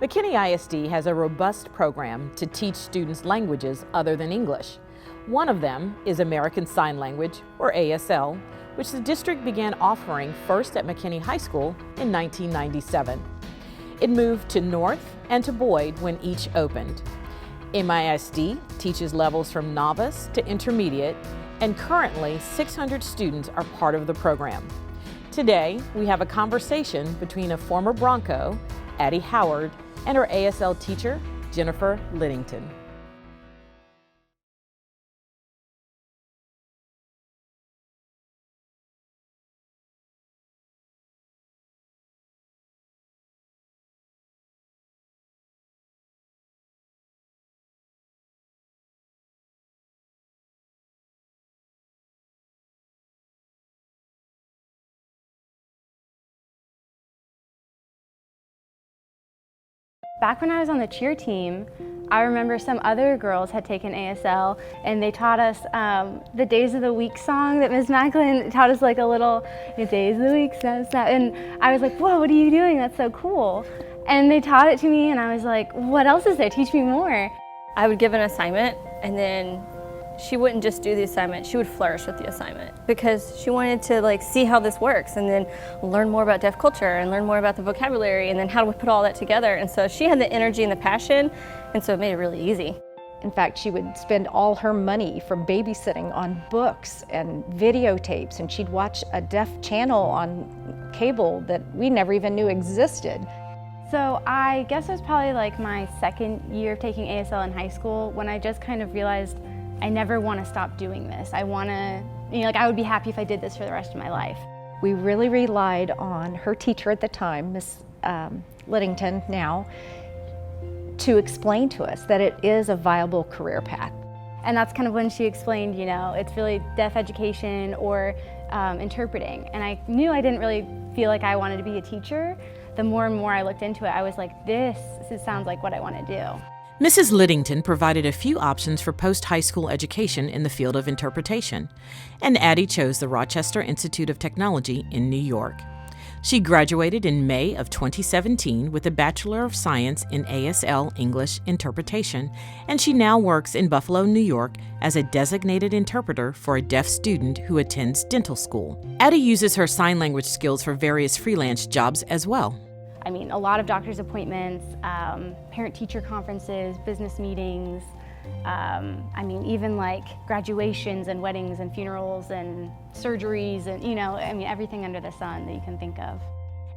McKinney ISD has a robust program to teach students languages other than English. One of them is American Sign Language, or ASL, which the district began offering first at McKinney High School in 1997. It moved to North and to Boyd when each opened. MISD teaches levels from novice to intermediate, and currently 600 students are part of the program. Today, we have a conversation between a former Bronco, Addie Howard, and her ASL teacher, Jennifer Lidington. Back when I was on the cheer team, I remember some other girls had taken ASL and they taught us the Days of the Week song that Ms. Macklin taught us, like a little Days of the Week, and I was like, whoa, what are you doing? That's so cool. And they taught it to me and I was like, what else is there? Teach me more. I would give an assignment and then she wouldn't just do the assignment, she would flourish with the assignment because she wanted to see how this works and then learn more about deaf culture and learn more about the vocabulary and then how do we put all that together. And so she had the energy and the passion, and so it made it really easy. In fact, she would spend all her money from babysitting on books and videotapes, and she'd watch a deaf channel on cable that we never even knew existed. So I guess it was probably like my second year of taking ASL in high school when I just kind of realized I never want to stop doing this. I want to, I would be happy if I did this for the rest of my life. We really relied on her teacher at the time, Miss Lidington now, to explain to us that it is a viable career path. And that's kind of when she explained, it's really deaf education or interpreting. And I knew I didn't really feel like I wanted to be a teacher. The more and more I looked into it, I was like, this sounds like what I want to do. Mrs. Lidington provided a few options for post-high school education in the field of interpretation, and Addie chose the Rochester Institute of Technology in New York. She graduated in May of 2017 with a Bachelor of Science in ASL English Interpretation, and she now works in Buffalo, New York as a designated interpreter for a deaf student who attends dental school. Addie uses her sign language skills for various freelance jobs as well. A lot of doctor's appointments, parent-teacher conferences, business meetings, even like graduations and weddings and funerals and surgeries and, everything under the sun that you can think of.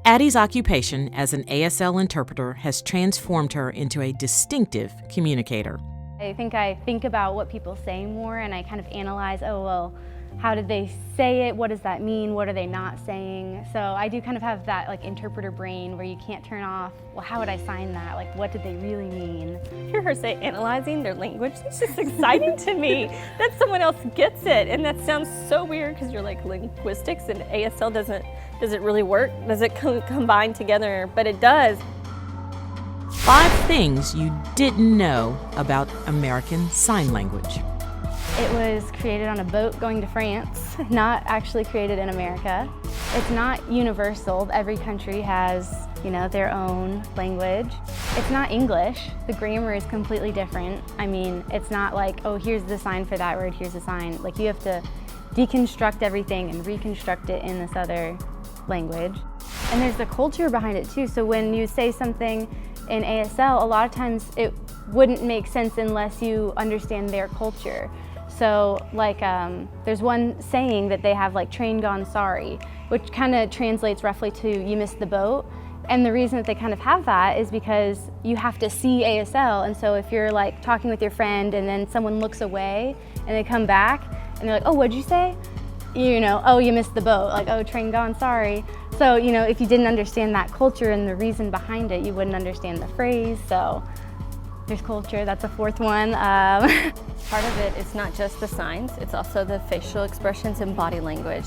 Addie's occupation as an ASL interpreter has transformed her into a distinctive communicator. I think about what people say more, and I kind of analyze, how did they say it? What does that mean? What are they not saying? So I do kind of have that interpreter brain where you can't turn off, well, how would I sign that? What did they really mean? Hear her say analyzing their language, it's just exciting to me that someone else gets it. And that sounds so weird because you're like linguistics and ASL does it really work? Does it combine together? But it does. 5 things you didn't know about American Sign Language. It was created on a boat going to France, not actually created in America. It's not universal. Every country has, their own language. It's not English. The grammar is completely different. It's not like, here's the sign for that word, here's the sign. You have to deconstruct everything and reconstruct it in this other language. And there's the culture behind it too. So when you say something in ASL, a lot of times it wouldn't make sense unless you understand their culture. So there's one saying that they have, train gone sorry, which kind of translates roughly to you missed the boat. And the reason that they kind of have that is because you have to see ASL. And so if you're talking with your friend and then someone looks away and they come back and they're like, oh, what'd you say? Oh, you missed the boat. Oh, train gone sorry. So, if you didn't understand that culture and the reason behind it, you wouldn't understand the phrase. So there's culture, that's a 4th one. Part of it is not just the signs, it's also the facial expressions and body language.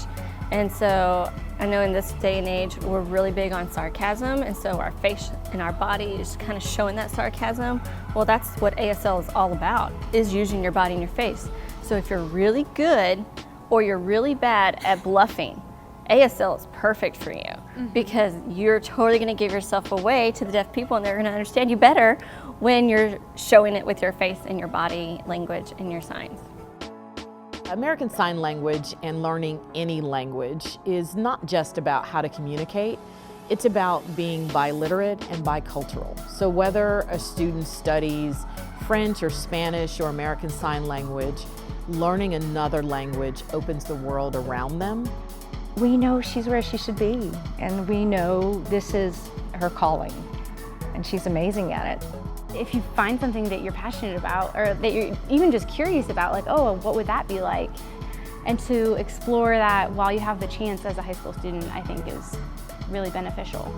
And so I know in this day and age, we're really big on sarcasm, and so our face and our body is kind of showing that sarcasm. Well, that's what ASL is all about, is using your body and your face. So if you're really good or you're really bad at bluffing ASL is perfect for you because you're totally going to give yourself away to the deaf people, and they're going to understand you better when you're showing it with your face and your body language and your signs. American Sign Language and learning any language is not just about how to communicate, it's about being biliterate and bicultural. So whether a student studies French or Spanish or American Sign Language, learning another language opens the world around them. We know she's where she should be, and we know this is her calling, and she's amazing at it. If you find something that you're passionate about, or that you're even just curious about, like, oh, what would that be like? And to explore that while you have the chance as a high school student, I think is really beneficial.